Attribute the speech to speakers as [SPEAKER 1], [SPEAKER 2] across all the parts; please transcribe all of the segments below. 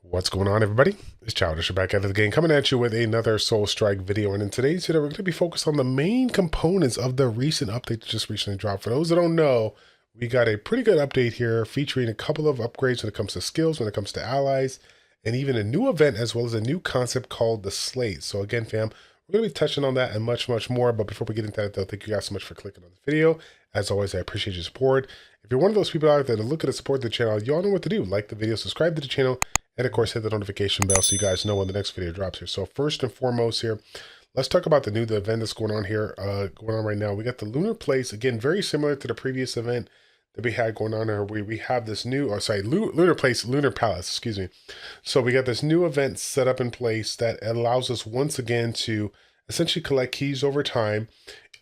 [SPEAKER 1] What's going on, everybody? It's Childish back at it again, coming at you with another Soul Strike video. And in today's video, we're going to be focused on the main components of the recent update that just recently dropped. For those that don't know, we got a pretty good update here featuring a couple of upgrades when it comes to skills, when it comes to allies, and even a new event as well as a new concept called the Slate. So again, fam, we're going to be touching on that and much, much more. But before we get into that, though, thank you guys so much for clicking on the video. As always, I appreciate your support. If you're one of those people out there that look at to support the channel, you all know what to do. Like the video, subscribe to the channel, and of course, hit the notification bell so you guys know when the next video drops here. So first and foremost here, let's talk about the event that's going on here, going on right now. We got the Lunar Palace, again, very similar to the previous event that we had going on here. We have this new, Lunar Palace, excuse me. So we got this new event set up in place that allows us once again to essentially collect keys over time,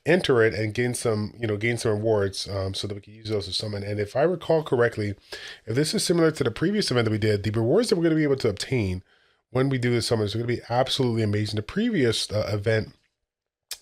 [SPEAKER 1] enter it, and gain some rewards, so that we can use those to summon. And if I recall correctly, if this is similar to the previous event that we did, the rewards that we're going to be able to obtain when we do the summons are going to be absolutely amazing. The previous event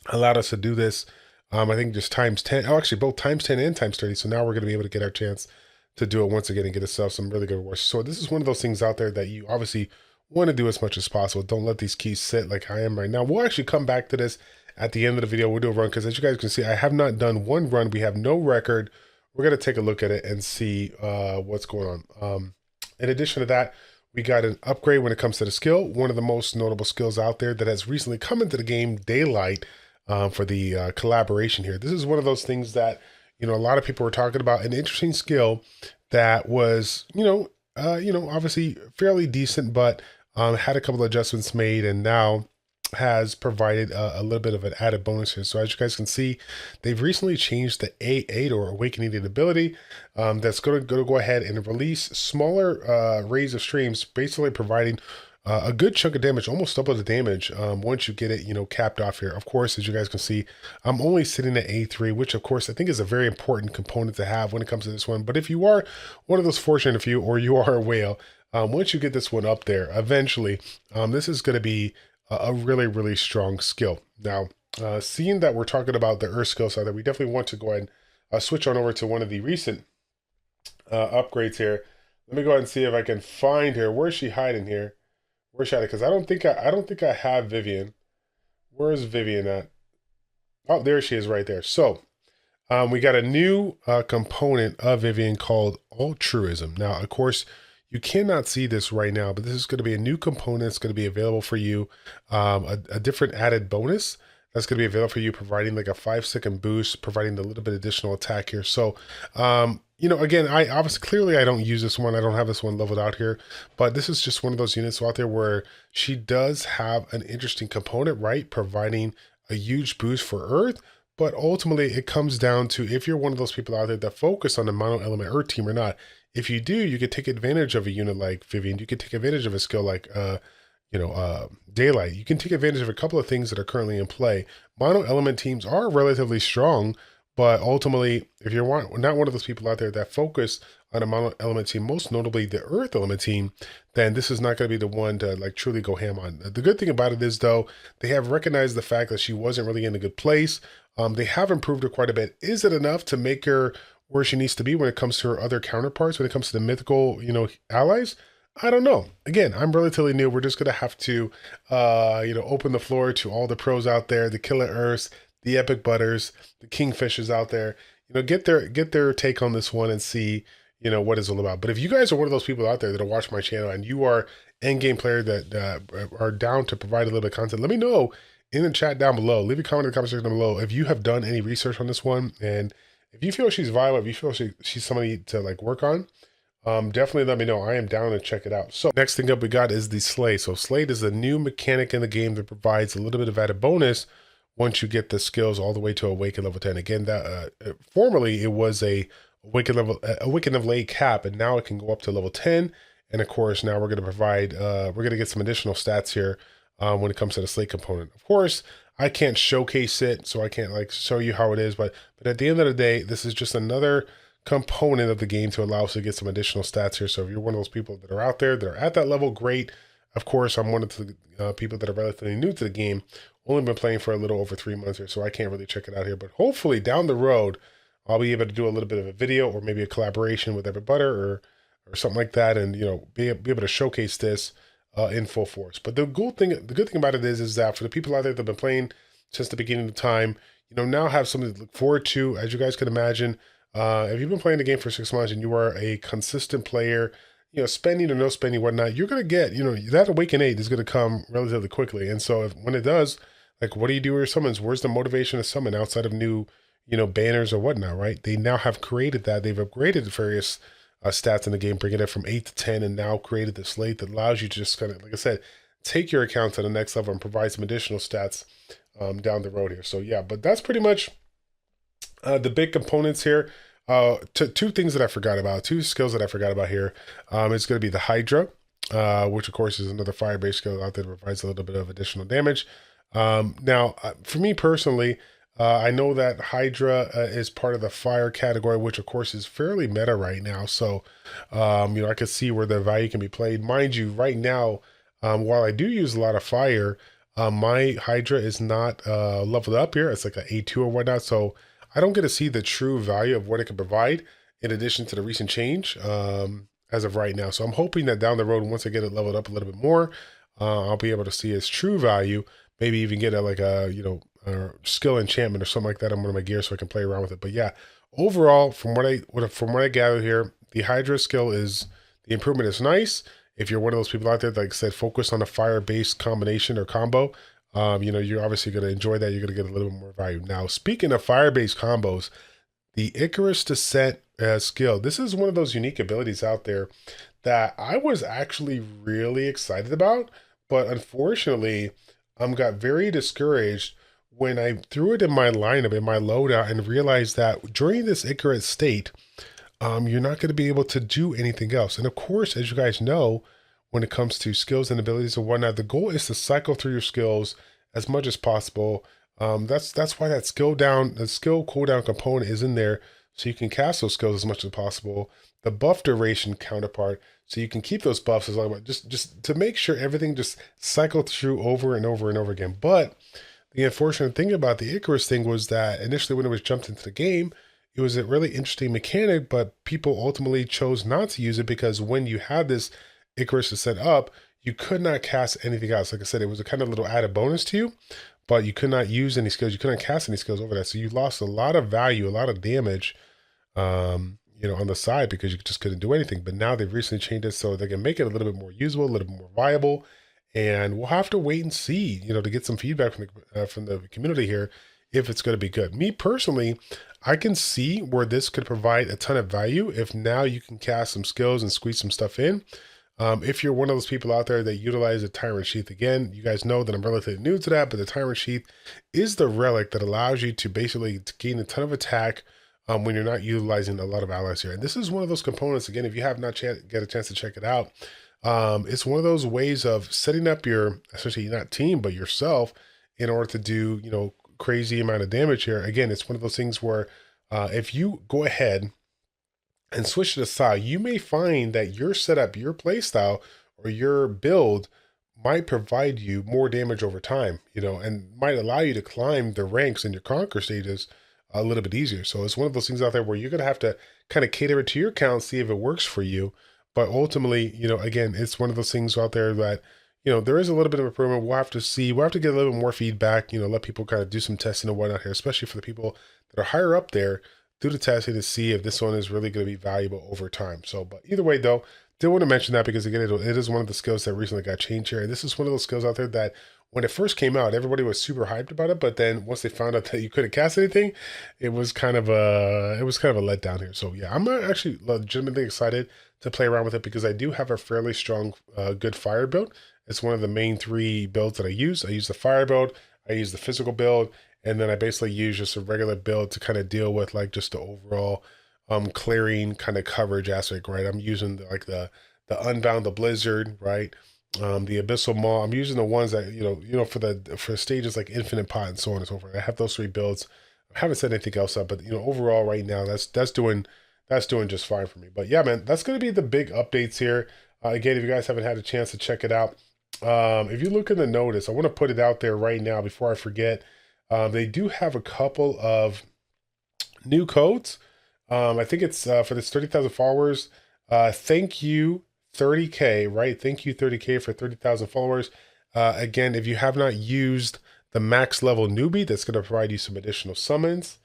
[SPEAKER 1] allowed us to do this, I think just times 10, actually both times 10 and times 30. So now we're going to be able to get our chance to do it once again and get ourselves some really good rewards. So this is one of those things out there that you obviously want to do as much as possible. Don't let these keys sit like I am right now. We'll actually come back to this at the end of the video. We'll do a run because, as you guys can see, I have not done one run. We have no record. We're going to take a look at it and see what's going on. In addition to that, we got an upgrade when it comes to the skill. One of the most notable skills out there that has recently come into the game, Daylight, for the collaboration here. This is one of those things that, a lot of people were talking about, an interesting skill that was, obviously fairly decent, but had a couple of adjustments made and now has provided a little bit of an added bonus here. So as you guys can see, they've recently changed the A8 or Awakening ability that's going to go ahead and release smaller rays of streams, basically providing a good chunk of damage, almost double the damage once you get it, capped off here. Of course, as you guys can see, I'm only sitting at A3, which of course I think is a very important component to have when it comes to this one. But if you are one of those fortunate few, or you are a whale, once you get this one up there, eventually, this is going to be a really, really strong skill. Now, seeing that we're talking about the Earth skill side, that we definitely want to go ahead and switch on over to one of the recent upgrades here. Let me go ahead and see if I can find her. Where's she hiding here? Where's she hiding? Because I don't think I have Vivian. Where is Vivian at? Oh, there she is right there. So we got a new component of Vivian called Altruism. Now, of course, you cannot see this right now, but this is going to be a new component. It's going to be available for you, a different added bonus that's going to be available for you, providing like a 5-second boost, providing a little bit additional attack here. So, again, I don't use this one. I don't have this one leveled out here, but this is just one of those units out there where she does have an interesting component, right? Providing a huge boost for Earth. But ultimately, it comes down to if you're one of those people out there that focus on the mono element Earth team or not. If you do, you could take advantage of a unit like Vivian. You could take advantage of a skill like, Daylight. You can take advantage of a couple of things that are currently in play. Mono element teams are relatively strong, but ultimately, if you're not one of those people out there that focus on a mono element team, most notably the Earth element team, then this is not going to be the one to like truly go ham on. The good thing about it is, though, they have recognized the fact that she wasn't really in a good place. They have improved her quite a bit. Is it enough to make her where she needs to be when it comes to her other counterparts, when it comes to the mythical, allies? I don't know. Again, I'm relatively new. We're just going to have to, open the floor to all the pros out there, the Killer Earths, the Epic Butters, the Kingfishers out there, get their take on this one and see, what it's all about. But if you guys are one of those people out there that are watching my channel and you are endgame player that are down to provide a little bit of content, let me know in the chat down below. Leave a comment in the comment section down below if you have done any research on this one, and if you feel she's viable, if you feel she's somebody to like work on, definitely let me know. I am down to check it out. So next thing up we got is the Slate. So Slate is a new mechanic in the game that provides a little bit of added bonus once you get the skills all the way to Awaken level 10. Again, that formerly it was a Awaken level 8 cap, and now it can go up to level 10. And of course, now we're going to provide, we're going to get some additional stats here when it comes to the Slate component. Of course, I can't showcase it, so I can't like show you how it is, but at the end of the day, this is just another component of the game to allow us to get some additional stats here. So if you're one of those people that are out there that are at that level, great. Of course, I'm one of the people that are relatively new to the game, only been playing for a little over 3 months here, so I can't really check it out here. But hopefully down the road, I'll be able to do a little bit of a video or maybe a collaboration with Epic Butter or something like that, and be able to showcase this in full force. But the good thing about it is that for the people out there that have been playing since the beginning of time, now have something to look forward to. As you guys can imagine, if you've been playing the game for 6 months and you are a consistent player, spending or no spending, whatnot, you're going to get, that Awaken 8 is going to come relatively quickly. And so when it does, like, what do you do with your summons? Where's the motivation to summon outside of new, banners or whatnot, right? They now have created that. They've upgraded the various stats in the game, bringing it from 8 to 10, and now created the slate that allows you to just kind of, like I said, take your account to the next level and provide some additional stats down the road here. So yeah, but that's pretty much the big components here. Two things that I forgot about, two skills that I forgot about here. It's going to be the Hydra, which of course is another fire-based skill out there that provides a little bit of additional damage. Now, for me personally, I know that Hydra is part of the fire category, which of course is fairly meta right now. So, I could see where the value can be played. Mind you, right now, while I do use a lot of fire, my Hydra is not leveled up here. It's like an A2 or whatnot. So I don't get to see the true value of what it can provide in addition to the recent change as of right now. So I'm hoping that down the road, once I get it leveled up a little bit more, I'll be able to see its true value, maybe even get a skill enchantment or something like that on one of my gears so I can play around with it. But yeah, overall, from what I gathered here, the Hydra skill the improvement is nice. If you're one of those people out there, like I said, focus on a fire-based combination or combo, you're obviously going to enjoy that. You're going to get a little bit more value. Now, speaking of fire-based combos, the Icarus Descent skill, this is one of those unique abilities out there that I was actually really excited about, but unfortunately, got very discouraged when I threw it in my lineup, in my loadout, and realized that during this Icarus state, you're not going to be able to do anything else. And of course, as you guys know, when it comes to skills and abilities and whatnot, the goal is to cycle through your skills as much as possible. That's why the skill cooldown component is in there, so you can cast those skills as much as possible. The buff duration counterpart, so you can keep those buffs as long as just to make sure everything just cycled through over and over and over again. But the unfortunate thing about the Icarus thing was that initially when it was jumped into the game, it was a really interesting mechanic, but people ultimately chose not to use it because when you had this Icarus set up, you could not cast anything else. Like I said, it was a kind of little added bonus to you, but you could not use any skills. You couldn't cast any skills over that. So you lost a lot of value, a lot of damage, on the side because you just couldn't do anything. But now they've recently changed it so they can make it a little bit more usable, a little bit more viable. And we'll have to wait and see, to get some feedback from the community here if it's going to be good. Me personally, I can see where this could provide a ton of value if now you can cast some skills and squeeze some stuff in. If you're one of those people out there that utilize the Tyrant Sheath, again, you guys know that I'm relatively new to that, but the Tyrant Sheath is the relic that allows you to basically gain a ton of attack when you're not utilizing a lot of allies here. And this is one of those components, again, if you have not get a chance to check it out, it's one of those ways of setting up your, essentially not team, but yourself in order to do, crazy amount of damage here. Again, it's one of those things where if you go ahead and switch to the style, you may find that your setup, your play style, or your build might provide you more damage over time, and might allow you to climb the ranks in your conquer stages a little bit easier. So it's one of those things out there where you're going to have to kind of cater it to your account, see if it works for you. But ultimately, again, it's one of those things out there that, there is a little bit of improvement. We'll have to see. We'll have to get a little bit more feedback, let people kind of do some testing and whatnot here, especially for the people that are higher up there, do the testing to see if this one is really going to be valuable over time. So, but either way, though, did want to mention that because, again, it is one of the skills that recently got changed here. And this is one of those skills out there that when it first came out, everybody was super hyped about it. But then once they found out that you couldn't cast anything, it was kind of a letdown here. So, yeah, I'm actually legitimately excited to play around with it because I do have a fairly strong, good fire build. It's one of the main 3 builds that I use. I use the fire build, I use the physical build, and then I basically use just a regular build to kind of deal with like just the overall clearing kind of coverage aspect, right? I'm using the Unbound, the Blizzard, right? The Abyssal Maw. I'm using the ones that, for stages like Infinite Pot and so on and so forth. I have those 3 builds. I haven't set anything else up, but overall right now, that's doing just fine for me. But yeah, man, that's going to be the big updates here. Again, if you guys haven't had a chance to check it out, if you look in the notice, I want to put it out there right now before I forget. They do have a couple of new codes. I think it's for this 30,000 followers. Thank you 30K, right? Thank you 30K for 30,000 followers. Again, if you have not used the max level newbie, that's going to provide you some additional summons.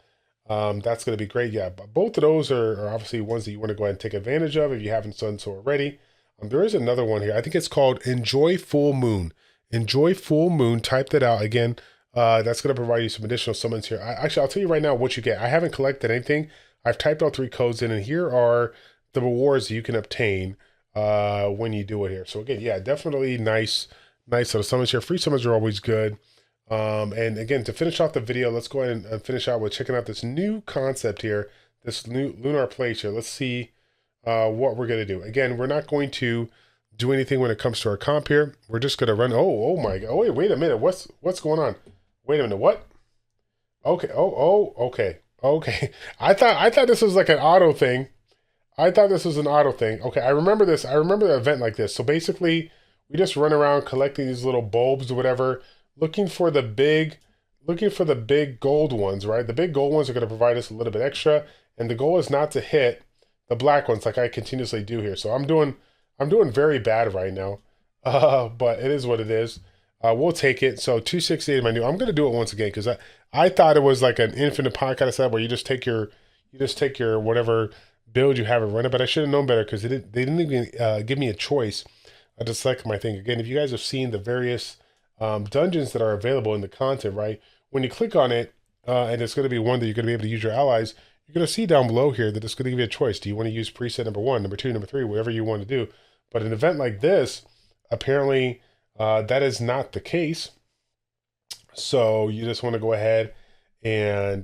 [SPEAKER 1] That's going to be great. Yeah, but both of those are obviously ones that you want to go ahead and take advantage of if you haven't done so already. There is another one here. I think it's called Enjoy Full Moon. Enjoy Full Moon. Type that out again. That's going to provide you some additional summons here. Actually, I'll tell you right now what you get. I haven't collected anything. I've typed all 3 codes in, and here are the rewards that you can obtain when you do it here. So again, yeah, definitely nice little summons here. Free summons are always good. And again, to finish off the video, let's go ahead and finish out with checking out this new concept here, this new Lunar Palace here. Let's see what we're going to do. Again, we're not going to do anything when it comes to our comp here. We're just going to run. Oh my God. Oh, wait a minute. What's going on? Wait a minute. What? Okay. Okay. Okay. I thought this was like an auto thing. I thought this was an auto thing. Okay. I remember this. I remember the event like this. So basically we just run around collecting these little bulbs or whatever, looking for the big gold ones, right? The big gold ones are going to provide us a little bit extra, and the goal is not to hit the black ones like I continuously do here. So I'm doing very bad right now, but it is what it is. We'll take it. So 268 my new. I'm going to do it once again because I thought it was like an infinite pot kind of setup where you just take your whatever build you have and run it. But I should have known better because they didn't even give me a choice to select my thing. Again, if you guys have seen the various dungeons that are available in the content, right? When you click on it, and it's going to be one that you're going to be able to use your allies, you're going to see down below here that it's going to give you a choice. Do you want to use preset number 1, number 2, number 3, whatever you want to do? But an event like this, apparently that is not the case. So you just want to go ahead and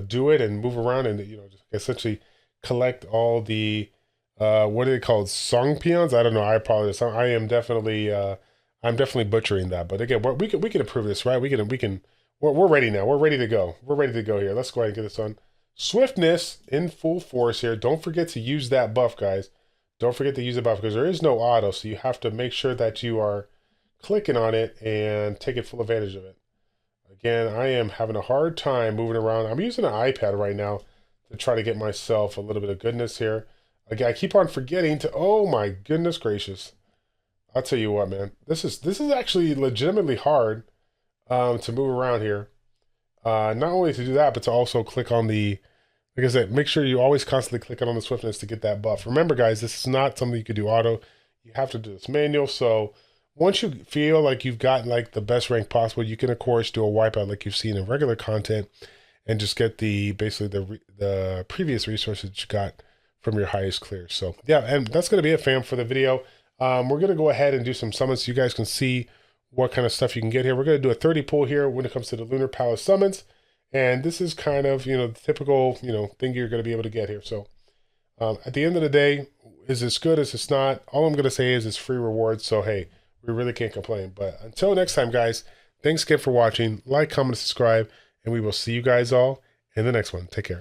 [SPEAKER 1] do it and move around and just essentially collect all the what are they called? Song peons? I don't know. I apologize. I am definitely I'm definitely butchering that. But again, we can improve this, right? We're ready now. We're ready to go. We're ready to go here. Let's go ahead and get this on. Swiftness in full force here. Don't forget to use that buff, guys. Don't forget to use the buff because there is no auto, so you have to make sure that you are clicking on it and taking full advantage of it. Again, I am having a hard time moving around. I'm using an iPad right now to try to get myself a little bit of goodness here. Again, I keep on forgetting to, oh my goodness gracious. I'll tell you what, man. This is actually legitimately hard to move around here. Not only to do that, but to also click on the, like I said, make sure you always constantly click on the swiftness to get that buff. Remember, guys, this is not something you could do auto. You have to do this manual. So once you feel like you've gotten like the best rank possible, you can of course do a wipeout like you've seen in regular content and just get basically the previous resources that you got from your highest clear. So yeah, and that's going to be it, fam, for the video. We're going to go ahead and do some summons so you guys can see what kind of stuff you can get here. We're going to do a 30 pull here when it comes to the Lunar Palace summons. And this is kind of, the typical, thing you're going to be able to get here. So at the end of the day, is this good? Is this not? All I'm going to say is it's free rewards. So, hey, we really can't complain. But until next time, guys, thanks again for watching. Like, comment, subscribe, and we will see you guys all in the next one. Take care.